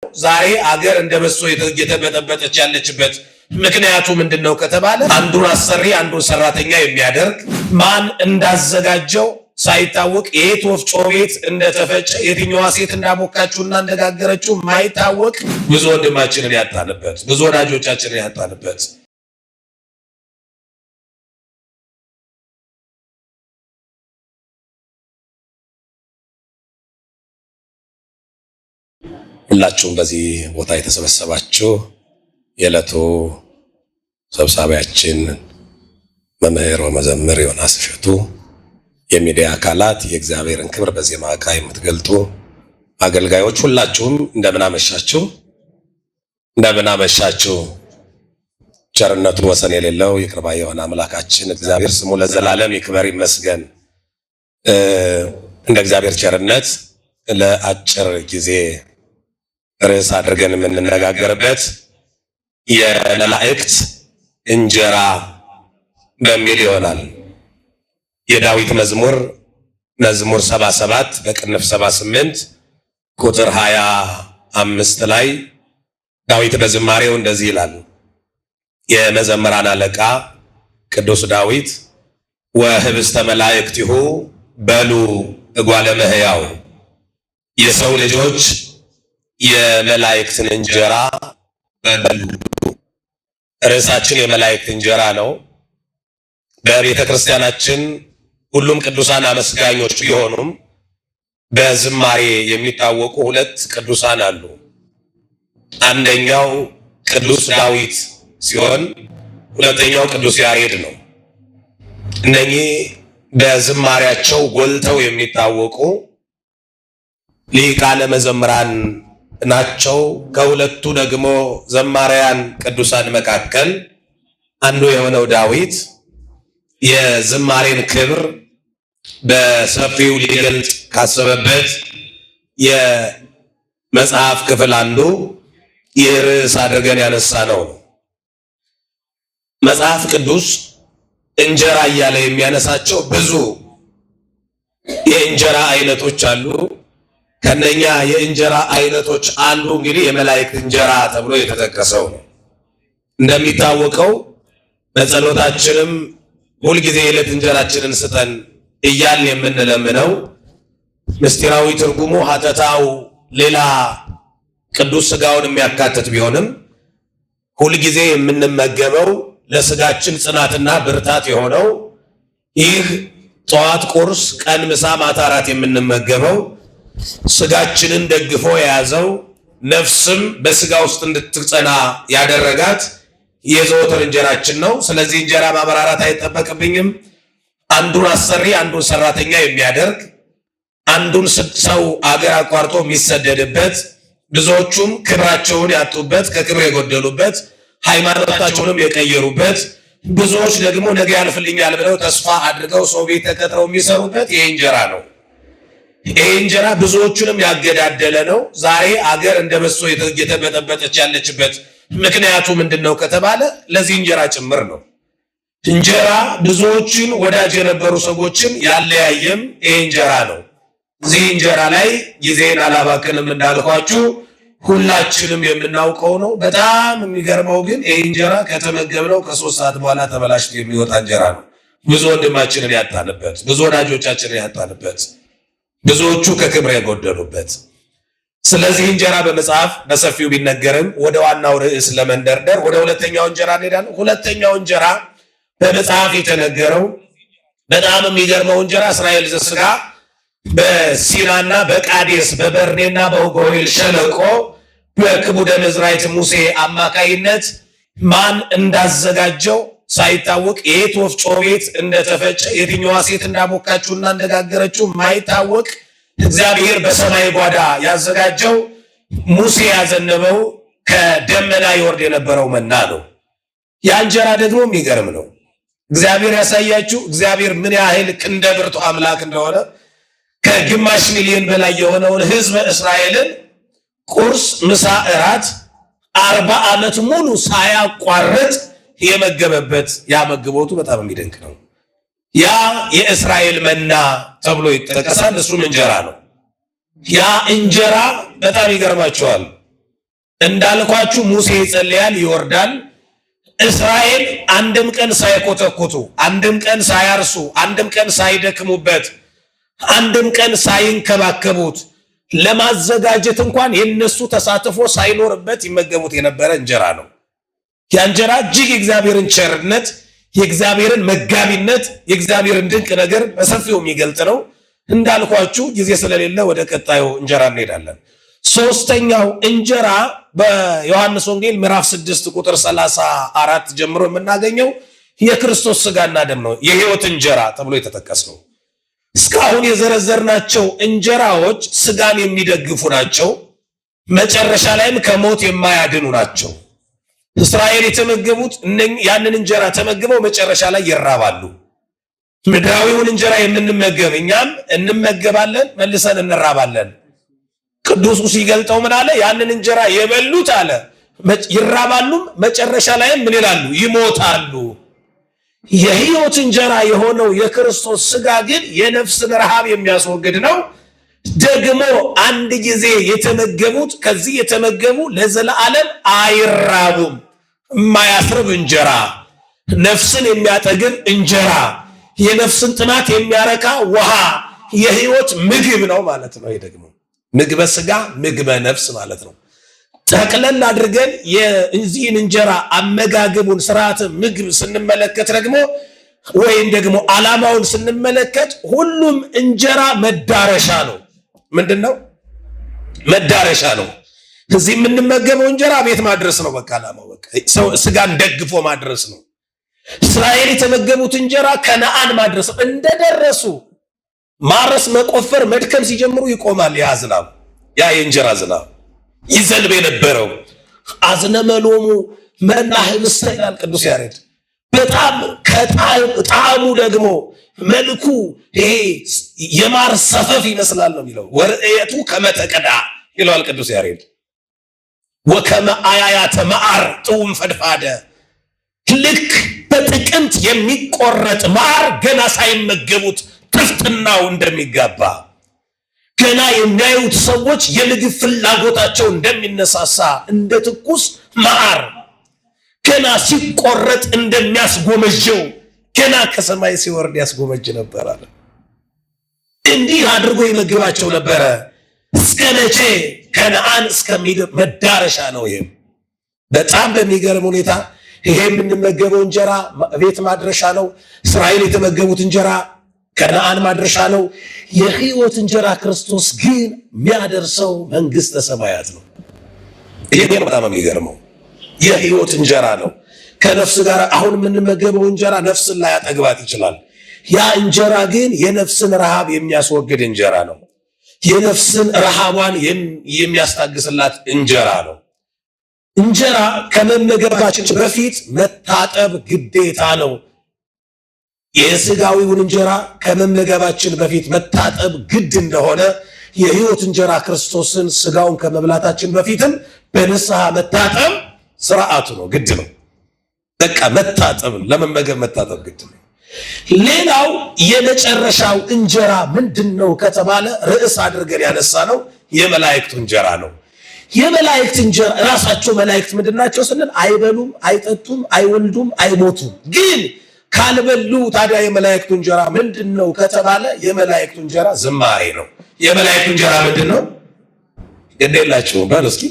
ዛሬ አገር እንደበሶ የተበጠበጠች ያለችበት ምክንያቱ ምንድነው ከተባለ አንዱን አሰሪ አንዱን ሰራተኛ የሚያደርግ ማን እንዳዘጋጀው ሳይታወቅ የት ወፍጮ ቤት እንደተፈጨ የትኛዋ ሴት እንዳቦካችውና እንደጋገረችው ማይታወቅ ብዙ ወንድማችንን ያጣንበት ብዙ ወዳጆቻችንን ያጣንበት ሁላችሁም በዚህ ቦታ የተሰበሰባችሁ የዕለቱ ሰብሳቢያችን መምህር ወመዘምር ዮናስ እሸቱ፣ የሚዲያ አካላት፣ የእግዚአብሔርን ክብር በዜማ ዕቃ የምትገልጡ አገልጋዮች ሁላችሁም እንደምን አመሻችሁ። ቸርነቱ ወሰን የሌለው ይቅር ባይ የሆነ አምላካችን እግዚአብሔር ስሙ ለዘላለም ይክበር ይመስገን። እንደ እግዚአብሔር ቸርነት ለአጭር ጊዜ ርዕስ አድርገን የምንነጋገርበት የመላእክት እንጀራ በሚል ይሆናል። የዳዊት መዝሙር 77 በቅንፍ 78 ቁጥር 25 ላይ ዳዊት በዝማሬው እንደዚህ ይላል። የመዘምራን አለቃ ቅዱስ ዳዊት ወህብስተ መላእክቲሁ በሉ እጓለ እመሕያው፣ የሰው ልጆች የመላእክትን እንጀራ በሉ። ርዕሳችን የመላእክት እንጀራ ነው። በቤተ ክርስቲያናችን ሁሉም ቅዱሳን አመስጋኞች ቢሆኑም በዝማሬ የሚታወቁ ሁለት ቅዱሳን አሉ። አንደኛው ቅዱስ ዳዊት ሲሆን ሁለተኛው ቅዱስ ያሬድ ነው። እነኚህ በዝማሬያቸው ጎልተው የሚታወቁ ሊቃነ መዘምራን ናቸው። ከሁለቱ ደግሞ ዘማሪያን ቅዱሳን መካከል አንዱ የሆነው ዳዊት የዝማሬን ክብር በሰፊው ሊገልጽ ካሰበበት የመጽሐፍ ክፍል አንዱ ይህ ርዕስ አድርገን ያነሳ ነው። መጽሐፍ ቅዱስ እንጀራ እያለ የሚያነሳቸው ብዙ የእንጀራ አይነቶች አሉ። ከነኛ የእንጀራ አይነቶች አንዱ እንግዲህ የመላእክት እንጀራ ተብሎ የተጠቀሰው ነው። እንደሚታወቀው በጸሎታችንም ሁልጊዜ የዕለት እንጀራችንን ስጠን እያልን የምንለምነው ምስጢራዊ ትርጉሙ ሀተታው ሌላ ቅዱስ ሥጋውን የሚያካትት ቢሆንም ሁልጊዜ የምንመገበው ለሥጋችን ጽናትና ብርታት የሆነው ይህ ጠዋት ቁርስ፣ ቀን ምሳ፣ ማታ እራት የምንመገበው ሥጋችንን ደግፎ የያዘው ነፍስም በሥጋ ውስጥ እንድትጸና ያደረጋት የዘወትር እንጀራችን ነው። ስለዚህ እንጀራ ማብራራት አይጠበቅብኝም። አንዱን አሰሪ አንዱን ሰራተኛ የሚያደርግ አንዱን ሰው አገር አቋርጦ የሚሰደድበት ብዙዎቹም ክብራቸውን ያጡበት ከክብር የጎደሉበት ሃይማኖታቸውንም የቀየሩበት ብዙዎች ደግሞ ነገ ያልፍልኛል ብለው ተስፋ አድርገው ሰው ቤት ተቀጥረው የሚሰሩበት ይህ እንጀራ ነው። ይህ እንጀራ ብዙዎቹንም ያገዳደለ ነው። ዛሬ አገር እንደበሶ የተበጠበጠች ያለችበት ምክንያቱ ምንድነው ከተባለ ለዚህ እንጀራ ጭምር ነው። እንጀራ ብዙዎችን ወዳጅ የነበሩ ሰዎችን ያለያየም ይህ እንጀራ ነው። እዚህ እንጀራ ላይ ጊዜን አላባክንም እንዳልኳችሁ ሁላችንም የምናውቀው ነው። በጣም የሚገርመው ግን ይህ እንጀራ ከተመገብነው ከ3 ሰዓት በኋላ ተበላሽቶ የሚወጣ እንጀራ ነው። ብዙ ወንድማችንን ያጣንበት፣ ብዙ ወዳጆቻችንን ያጣንበት፣ ብዙዎቹ ከክብር የጎደሉበት። ስለዚህ እንጀራ በመጽሐፍ በሰፊው ቢነገርም ወደ ዋናው ርዕስ ለመንደርደር ወደ ሁለተኛው እንጀራ እንሄዳለን። ሁለተኛው እንጀራ በመጽሐፍ የተነገረው በጣም የሚገርመው እንጀራ እስራኤል ዘሥጋ በሲናና በቃዴስ በበርኔና በኦጎዌል ሸለቆ በክቡደ መዝራዕት ሙሴ አማካይነት ማን እንዳዘጋጀው ሳይታወቅ የት ወፍጮ ቤት እንደተፈጨ የትኛዋ ሴት እንዳቦካችውና እንደጋገረችው ማይታወቅ እግዚአብሔር በሰማይ ጓዳ ያዘጋጀው ሙሴ ያዘነበው ከደመና ይወርድ የነበረው መና ነው። ያ እንጀራ ደግሞ የሚገርም ነው። እግዚአብሔር ያሳያችሁ። እግዚአብሔር ምን ያህል ክንደ ብርቱ አምላክ እንደሆነ ከግማሽ ሚሊዮን በላይ የሆነውን ሕዝበ እስራኤልን ቁርስ፣ ምሳ፣ እራት 40 ዓመት ሙሉ ሳያቋርጥ የመገበበት ያ መግቦቱ በጣም የሚደንቅ ነው። ያ የእስራኤል መና ተብሎ ይጠቀሳል። እሱም እንጀራ ነው። ያ እንጀራ በጣም ይገርማቸዋል። እንዳልኳችሁ ሙሴ ይጸልያል፣ ይወርዳል። እስራኤል አንድም ቀን ሳይኮተኩቱ፣ አንድም ቀን ሳያርሱ፣ አንድም ቀን ሳይደክሙበት፣ አንድም ቀን ሳይንከባከቡት ለማዘጋጀት እንኳን የነሱ ተሳትፎ ሳይኖርበት ይመገቡት የነበረ እንጀራ ነው። ያ እንጀራ እጅግ የእግዚአብሔርን ቸርነት፣ የእግዚአብሔርን መጋቢነት፣ የእግዚአብሔርን ድንቅ ነገር በሰፊው የሚገልጥ ነው። እንዳልኳችሁ ጊዜ ስለሌለ ወደ ቀጣዩ እንጀራ እንሄዳለን። ሶስተኛው እንጀራ በዮሐንስ ወንጌል ምዕራፍ 6 ቁጥር 34 ጀምሮ የምናገኘው የክርስቶስ ስጋና ደም ነው። የሕይወት እንጀራ ተብሎ የተጠቀሰው እስካሁን የዘረዘርናቸው እንጀራዎች ስጋን የሚደግፉ ናቸው። መጨረሻ ላይም ከሞት የማያድኑ ናቸው። እስራኤል የተመገቡት ያንን እንጀራ ተመግበው መጨረሻ ላይ ይራባሉ። ምድራዊውን እንጀራ የምንመገብ እኛም እንመገባለን፣ መልሰን እንራባለን። ቅዱሱ ሲገልጠው ምን አለ? ያንን እንጀራ የበሉት አለ ይራባሉም፣ መጨረሻ ላይም ምን ይላሉ? ይሞታሉ። የሕይወት እንጀራ የሆነው የክርስቶስ ስጋ ግን የነፍስን ረሃብ የሚያስወግድ ነው። ደግሞ አንድ ጊዜ የተመገቡት ከዚህ የተመገቡ ለዘላለም አይራቡም። የማያስርብ እንጀራ፣ ነፍስን የሚያጠግብ እንጀራ፣ የነፍስን ጥማት የሚያረካ ውሃ፣ የሕይወት ምግብ ነው ማለት ነው። ይሄ ደግሞ ምግበ ስጋ ምግበ ነፍስ ማለት ነው። ጠቅለል አድርገን የዚህን እንጀራ አመጋገቡን ስርዓተ ምግብ ስንመለከት ደግሞ ወይም ደግሞ ዓላማውን ስንመለከት ሁሉም እንጀራ መዳረሻ ነው። ምንድነው? መዳረሻ ነው። እዚህ የምንመገበው እንጀራ ቤት ማድረስ ነው። በቃ ዓላማው በቃ ሰው ስጋን ደግፎ ማድረስ ነው። እስራኤል የተመገቡት እንጀራ ከነአን ማድረስ ነው። እንደደረሱ ማረስ፣ መቆፈር፣ መድከም ሲጀምሩ ይቆማል። ያ ዝናብ፣ ያ የእንጀራ ዝናብ ይዘንብ የነበረው አዝነመሎሙ መናህ ምስተ ይላል ቅዱስ ያሬድ። በጣም ከጣዕሙ ደግሞ መልኩ ይሄ የማር ሰፈፍ ይመስላል ነው የሚለው። ወርእየቱ ከመተቀዳ ይለዋል ቅዱስ ያሬድ። ወከመ አያያተ መዓር ጥዑም ፈድፋደ፣ ልክ በጥቅምት የሚቆረጥ ማር ገና ሳይመገቡት ጥፍጥናው እንደሚጋባ፣ ገና የሚያዩት ሰዎች የምግብ ፍላጎታቸው እንደሚነሳሳ እንደ ትኩስ ማር ገና ሲቆረጥ እንደሚያስጎመጀው ገና ከሰማይ ሲወርድ ያስጎመጅ ነበር አለ። እንዲህ አድርጎ ይመግባቸው ነበረ። እስከ መቼ? ከነአን እስከሚደርስ መዳረሻ ነው። ይሄም በጣም በሚገርም ሁኔታ ይሄ የምንመገበው እንጀራ ቤት ማድረሻ ነው። እስራኤል የተመገቡት እንጀራ ከነአን ማድረሻ ነው። የሕይወት እንጀራ ክርስቶስ ግን የሚያደርሰው መንግስተ ሰማያት ነው። ይሄ በጣም የሚገርመው የሕይወት እንጀራ ነው። ከነፍስ ጋር አሁን የምንመገበው እንጀራ ነፍስን ላይ ያጠግባት ይችላል። ያ እንጀራ ግን የነፍስን ረሃብ የሚያስወግድ እንጀራ ነው። የነፍስን ረሃቧን የሚያስታግስላት እንጀራ ነው። እንጀራ ከመመገባችን በፊት መታጠብ ግዴታ ነው። የሥጋዊውን እንጀራ ከመመገባችን በፊት መታጠብ ግድ እንደሆነ የሕይወት እንጀራ ክርስቶስን ሥጋውን ከመብላታችን በፊትም በንስሐ መታጠብ ስርዓቱ ነው፣ ግድ ነው። በቃ መታጠብ ለመመገብ መታጠብ ግድ ነው። ሌላው የመጨረሻው እንጀራ ምንድነው ከተባለ ርዕስ አድርገን ያነሳ ነው የመላእክቱ እንጀራ ነው። የመላእክት እንጀራ ራሳቸው መላእክት ምንድናቸው ስንል አይበሉም፣ አይጠጡም፣ አይወልዱም፣ አይሞቱም። ግን ካልበሉ ታዲያ የመላእክቱ እንጀራ ምንድነው ከተባለ የመላእክቱ እንጀራ ዝማሬ ነው። የመላእክቱ እንጀራ ምንድነው? ገደላችሁ ባል እስኪ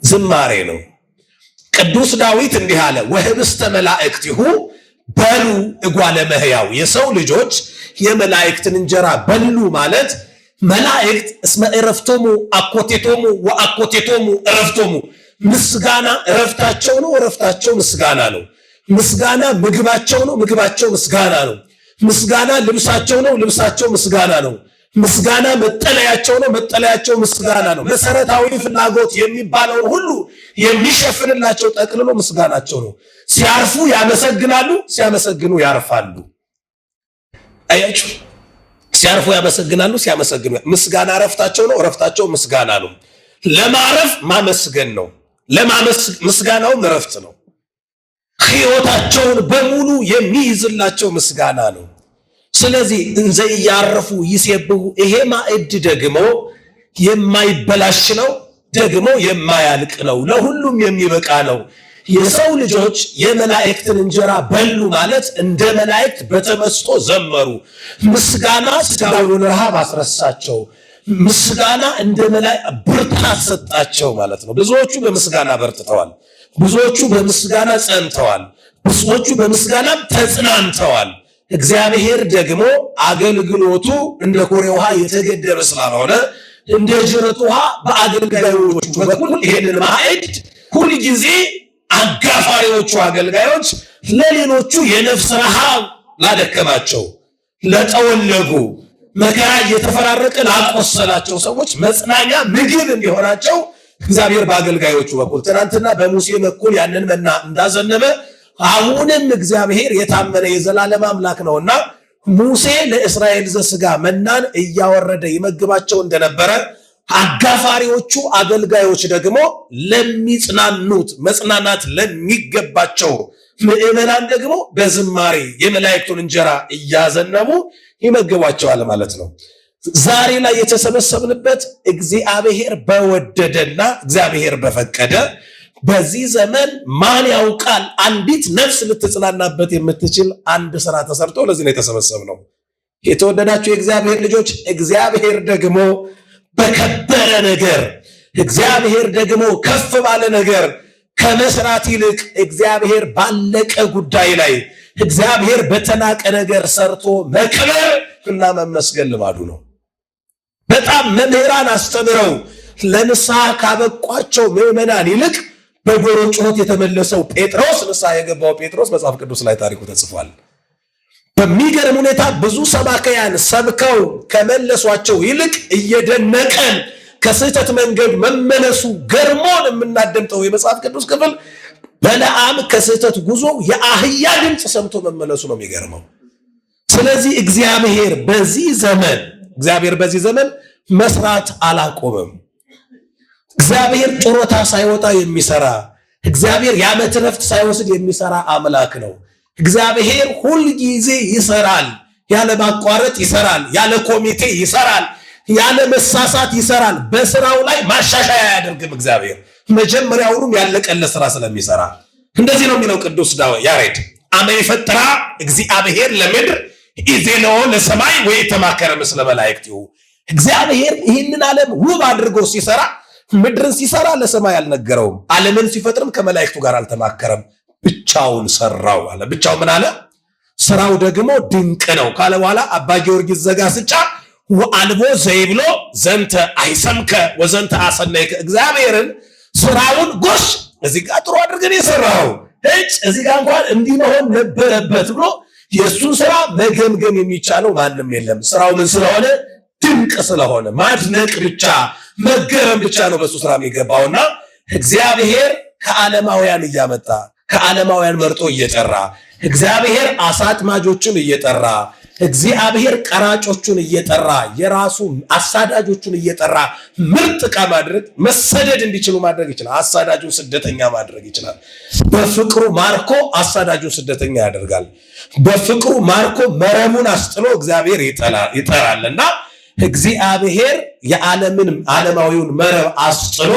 ዝማሬ ነው። ቅዱስ ዳዊት እንዲህ አለ፣ ወህብስተ መላእክቲሁ በሉ እጓለ እመሕያው። የሰው ልጆች የመላእክትን እንጀራ በሉ ማለት መላእክት እስመ ዕረፍቶሙ አኮቴቶሙ ወአኮቴቶሙ ዕረፍቶሙ፣ ምስጋና ዕረፍታቸው ነው፣ ዕረፍታቸው ምስጋና ነው። ምስጋና ምግባቸው ነው፣ ምግባቸው ምስጋና ነው። ምስጋና ልብሳቸው ነው፣ ልብሳቸው ምስጋና ነው። ምስጋና መጠለያቸው ነው፣ መጠለያቸው ምስጋና ነው። መሰረታዊ ፍላጎት የሚባለውን ሁሉ የሚሸፍንላቸው ጠቅልሎ ምስጋናቸው ነው። ሲያርፉ ያመሰግናሉ፣ ሲያመሰግኑ ያርፋሉ። አያችሁ፣ ሲያርፉ ያመሰግናሉ፣ ሲያመሰግኑ ምስጋና እረፍታቸው ነው፣ እረፍታቸው ምስጋና ነው። ለማረፍ ማመስገን ነው፣ ምስጋናውም እረፍት ነው። ሕይወታቸውን በሙሉ የሚይዝላቸው ምስጋና ነው። ስለዚህ እንዘ ያረፉ ይሴብሑ፣ ይሄ ማዕድ ደግሞ የማይበላሽ ነው፣ ደግሞ የማያልቅ ነው፣ ለሁሉም የሚበቃ ነው። የሰው ልጆች የመላእክትን እንጀራ በሉ ማለት እንደ መላእክት በተመስጦ ዘመሩ። ምስጋና ስጋውን ረሃብ አስረሳቸው። ምስጋና እንደ መላእክት ብርታት ሰጣቸው ማለት ነው። ብዙዎቹ በምስጋና በርትተዋል። ብዙዎቹ በምስጋና ጸንተዋል። ብዙዎቹ በምስጋና ተጽናንተዋል። እግዚአብሔር ደግሞ አገልግሎቱ እንደ ኮሬ ውሃ የተገደበ ስላልሆነ እንደ ጅረት ውሃ በአገልጋዮቹ በኩል ይሄንን ማዕድ ሁል ጊዜ አጋፋሪዎቹ አገልጋዮች ለሌሎቹ የነፍስ ረሃብ ላደከማቸው፣ ለጠወለጉ፣ መከራ እየተፈራረቀ ላቆሰላቸው ሰዎች መጽናኛ ምግብ እንዲሆናቸው እግዚአብሔር በአገልጋዮቹ በኩል ትናንትና በሙሴ በኩል ያንን መና እንዳዘነበ አሁንም እግዚአብሔር የታመነ የዘላለም አምላክ ነውና ሙሴ ለእስራኤል ዘሥጋ መናን እያወረደ ይመግባቸው እንደነበረ አጋፋሪዎቹ አገልጋዮች ደግሞ ለሚጽናኑት መጽናናት ለሚገባቸው ምዕመናን ደግሞ በዝማሬ የመላእክቱን እንጀራ እያዘነቡ ይመግቧቸዋል ማለት ነው። ዛሬ ላይ የተሰበሰብንበት እግዚአብሔር በወደደና እግዚአብሔር በፈቀደ በዚህ ዘመን ማን ያውቃል አንዲት ነፍስ ልትጽናናበት የምትችል አንድ ስራ ተሰርቶ ለዚህ ነው የተሰበሰብነው። የተወደዳችሁ የእግዚአብሔር ልጆች እግዚአብሔር ደግሞ በከበረ ነገር እግዚአብሔር ደግሞ ከፍ ባለ ነገር ከመስራት ይልቅ እግዚአብሔር ባለቀ ጉዳይ ላይ እግዚአብሔር በተናቀ ነገር ሰርቶ መክበር እና መመስገን ልማዱ ነው። በጣም መምህራን አስተምረው ለንስሐ ካበቋቸው ምዕመናን ይልቅ በዶሮ ጩኸት የተመለሰው ጴጥሮስ ንስሐ የገባው ጴጥሮስ መጽሐፍ ቅዱስ ላይ ታሪኩ ተጽፏል። በሚገርም ሁኔታ ብዙ ሰባክያን ሰብከው ከመለሷቸው ይልቅ እየደነቀን ከስህተት መንገድ መመለሱ ገርሞን የምናደምጠው የመጽሐፍ ቅዱስ ክፍል በለዓም ከስህተት ጉዞ የአህያ ድምፅ ሰምቶ መመለሱ ነው የሚገርመው። ስለዚህ እግዚአብሔር በዚህ ዘመን መስራት አላቆመም። እግዚአብሔር ጡረታ ሳይወጣ የሚሰራ እግዚአብሔር የዓመት ረፍት ሳይወስድ የሚሰራ አምላክ ነው። እግዚአብሔር ሁል ጊዜ ይሰራል፣ ያለ ማቋረጥ ይሰራል፣ ያለ ኮሚቴ ይሰራል፣ ያለ መሳሳት ይሰራል። በስራው ላይ ማሻሻያ አያደርግም። እግዚአብሔር መጀመሪያውንም ያለቀለ ስራ ስለሚሰራ እንደዚህ ነው የሚለው ቅዱስ ያሬድ አመ ይፈጥራ እግዚአብሔር ለምድር ኢዜነኦ ለሰማይ ወይ ተማከረ ምስለ መላእክቲሁ። እግዚአብሔር ይህንን ዓለም ውብ አድርጎ ሲሰራ ምድርን ሲሰራ ለሰማይ አልነገረውም። ዓለምን ሲፈጥርም ከመላእክቱ ጋር አልተማከረም፣ ብቻውን ሰራው አለ። ብቻው ምን አለ? ስራው ደግሞ ድንቅ ነው ካለ በኋላ አባ ጊዮርጊስ ዘጋስጫ ወአልቦ ዘይብሎ ዘንተ አይሰምከ ወዘንተ አሰነይከ። እግዚአብሔርን ስራውን ጎሽ እዚህ ጋር ጥሩ አድርገን የሰራው እዚህ ጋር እንኳን እንዲህ መሆን ነበረበት ብሎ የእሱን ስራ መገምገም የሚቻለው ማንም የለም። ስራው ምን ስለሆነ? ድንቅ ስለሆነ ማድነቅ ብቻ መገረም ብቻ ነው በሱ ስራ የሚገባውና እግዚአብሔር ከዓለማውያን እያመጣ ከዓለማውያን መርጦ እየጠራ እግዚአብሔር አሳጥማጆችን እየጠራ እግዚአብሔር ቀራጮቹን እየጠራ የራሱ አሳዳጆቹን እየጠራ ምርጥ ዕቃ ማድረግ መሰደድ እንዲችሉ ማድረግ ይችላል። አሳዳጁን ስደተኛ ማድረግ ይችላል። በፍቅሩ ማርኮ አሳዳጁን ስደተኛ ያደርጋል። በፍቅሩ ማርኮ መረሙን አስጥሎ እግዚአብሔር ይጠራልና እግዚአብሔር የዓለምን ዓለማዊውን መረብ አስጥሎ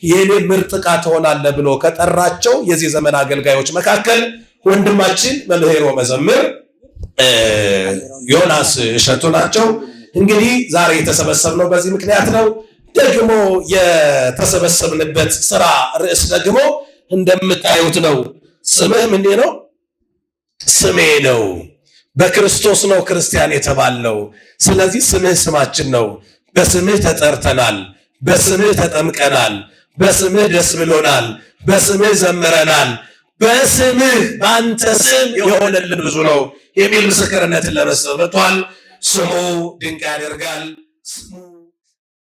የኔ ምርጥ ዕቃ ትሆናለህ ብሎ ከጠራቸው የዚህ ዘመን አገልጋዮች መካከል ወንድማችን መምህር ወመዘምር ዮናስ እሸቱ ናቸው። እንግዲህ ዛሬ የተሰበሰብነው በዚህ ምክንያት ነው። ደግሞ የተሰበሰብንበት ስራ ርዕስ ደግሞ እንደምታዩት ነው። ስምህ ምንድን ነው? ስሜ ነው። በክርስቶስ ነው ክርስቲያን የተባልነው። ስለዚህ ስምህ ስማችን ነው። በስምህ ተጠርተናል፣ በስምህ ተጠምቀናል፣ በስምህ ደስ ብሎናል፣ በስምህ ዘምረናል፣ በስምህ በአንተ ስም የሆነልን ብዙ ነው የሚል ምስክርነትን ለመስጠት መጥቷል። ስሙ ድንቅ ያደርጋል። ስሙ